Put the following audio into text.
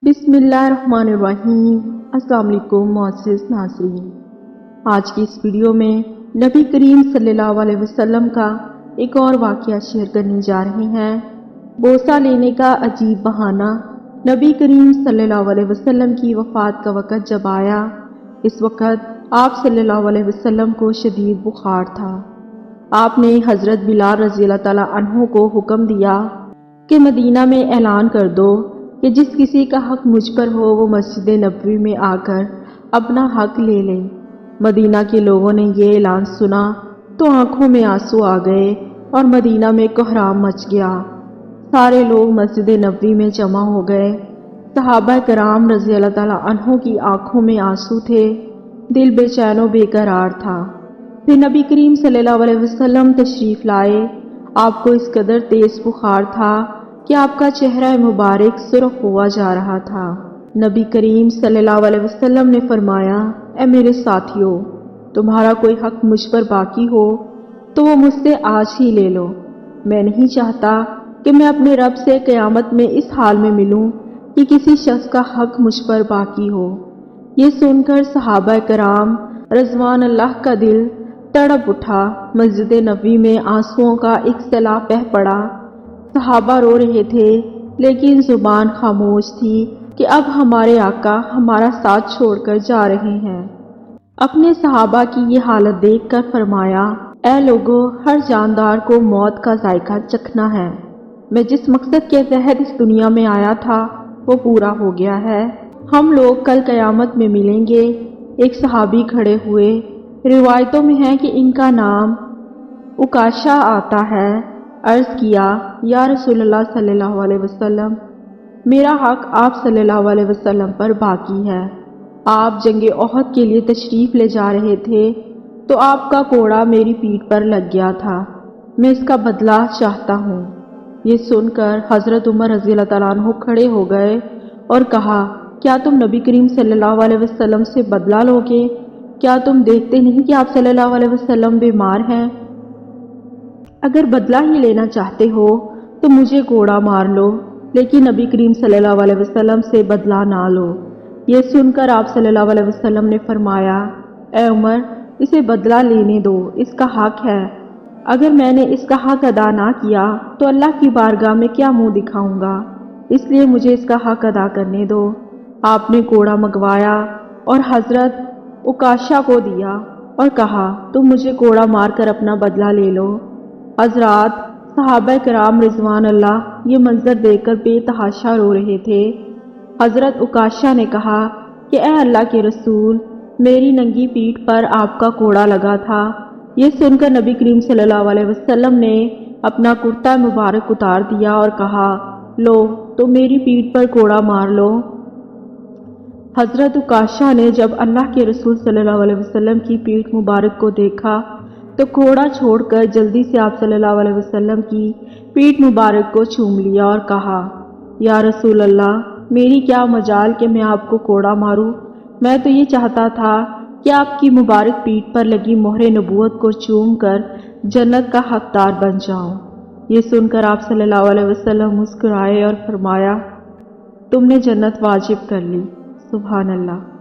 बिस्मिल्लाहिर्रहमानिर्रहीम। अस्सलाम वालेकुम मोअज़्ज़िज़ नाज़रीन, आज की इस वीडियो में नबी करीम सल्लल्लाहु अलैहि वसल्लम का एक और वाक़या शेयर करने जा रहे हैं। बोसा लेने का अजीब बहाना। नबी करीम सल्लल्लाहु अलैहि वसल्लम की वफ़ात का वक़्त जब आया, इस वक़्त आप सल्लल्लाहु अलैहि वसल्लम को शदीद बुखार था। आपने हज़रत बिलाल रज़ी अल्लाह तआला अन्हु को हुक्म दिया कि मदीना में ऐलान कर दो कि जिस किसी का हक मुझ पर हो वो मस्जिद नबवी में आकर अपना हक ले ले। मदीना के लोगों ने ये ऐलान सुना तो आंखों में आंसू आ गए और मदीना में कोहराम मच गया। सारे लोग मस्जिद नबवी में जमा हो गए। सहाबा कराम रज़ी अल्लाह तआला अन्हों की आंखों में आंसू थे, दिल बेचैन बेकरार था। फिर नबी करीम सल्लल्लाहु अलैहि वसल्लम तशरीफ़ लाए। आपको इस कदर तेज बुखार था कि आपका चेहरा मुबारक सुर्ख हुआ जा रहा था। नबी करीम सल्लल्लाहु अलैहि वसल्लम ने फरमाया, ए मेरे साथियों, तुम्हारा कोई हक मुझ पर बाकी हो तो वो मुझसे आज ही ले लो। मैं नहीं चाहता कि मैं अपने रब से क़यामत में इस हाल में मिलूं कि किसी शख्स का हक मुझ पर बाकी हो। ये सुनकर सहाबा कराम रज़वान अल्लाह का दिल तड़प उठा। मस्जिद नबवी में आंसुओं का एक सैलाब बह पड़ा। सहाबा रो रहे थे लेकिन जुबान खामोश थी कि अब हमारे आका हमारा साथ छोड़कर जा रहे हैं। अपने सहाबा की ये हालत देखकर फरमाया, ऐ लोगों, हर जानदार को मौत का जायका चखना है। मैं जिस मकसद के तहत इस दुनिया में आया था वो पूरा हो गया है। हम लोग कल क़यामत में मिलेंगे। एक सहाबी खड़े हुए। रिवायतों में है कि इनका नाम उकाशा आता है। अर्ज़ किया, या रसूलल्लाह सल्लल्लाहु अलैहि वसल्लम, मेरा हक आप सल्लल्लाहु अलैहि वसल्लम पर बाकी है। आप जंगे ओहद के लिए तशरीफ़ ले जा रहे थे तो आपका कोड़ा मेरी पीठ पर लग गया था। मैं इसका बदला चाहता हूँ। ये सुनकर हज़रत उमर रज़ी अल्लाह तआला अन्हु खड़े हो गए और कहा, क्या तुम नबी करीम सल्लल्लाहु अलैहि वसल्लम से बदला लोगे? क्या तुम देखते नहीं कि आप सल्लल्लाहु अलैहि वसल्लम बीमार हैं? अगर बदला ही लेना चाहते हो तो मुझे कोड़ा मार लो, लेकिन नबी करीम सल्लल्लाहु अलैहि वसल्लम से बदला ना लो। ये सुनकर आप सल्लल्लाहु अलैहि वसल्लम ने फरमाया, ए उमर, इसे बदला लेने दो, इसका हक है। अगर मैंने इसका हक अदा ना किया तो अल्लाह की बारगाह में क्या मुंह दिखाऊंगा, इसलिए मुझे इसका हक अदा करने दो। आपने कोड़ा मंगवाया और हजरत उकाशा को दिया और कहा, तुम मुझे कोड़ा मारकर अपना बदला ले लो। हजरात सहाबा कराम रिजवान अल्लाह ये मंजर देखकर बेतहाशा रो रहे थे। हजरत उकाशा ने कहा कि ए अल्लाह के रसूल, मेरी नंगी पीठ पर आपका कोड़ा लगा था। ये सुनकर नबी करीम सल्लल्लाहु अलैहि वसल्लम ने अपना कुर्ता मुबारक उतार दिया और कहा, लो तो मेरी पीठ पर कोड़ा मार लो। हजरत उकाशा ने जब अल्लाह के रसूल सल्लल्लाहु अलैहि वसल्लम की पीठ मुबारक को देखा तो कोड़ा छोड़कर जल्दी से आप सल्लल्लाहु अलैहि वसल्लम की पीठ मुबारक को चूम लिया और कहा, या रसूल अल्लाह, मेरी क्या मजाल कि मैं आपको कोड़ा मारूं। मैं तो ये चाहता था कि आपकी मुबारक पीठ पर लगी मोहरे नबूवत को चूम कर जन्नत का हकदार बन जाऊं। ये सुनकर आप सल्लल्लाहु अलैहि वसल्लम मुस्कुराए और फरमाया, तुमने जन्नत वाजिब कर ली। सुभान अल्लाह।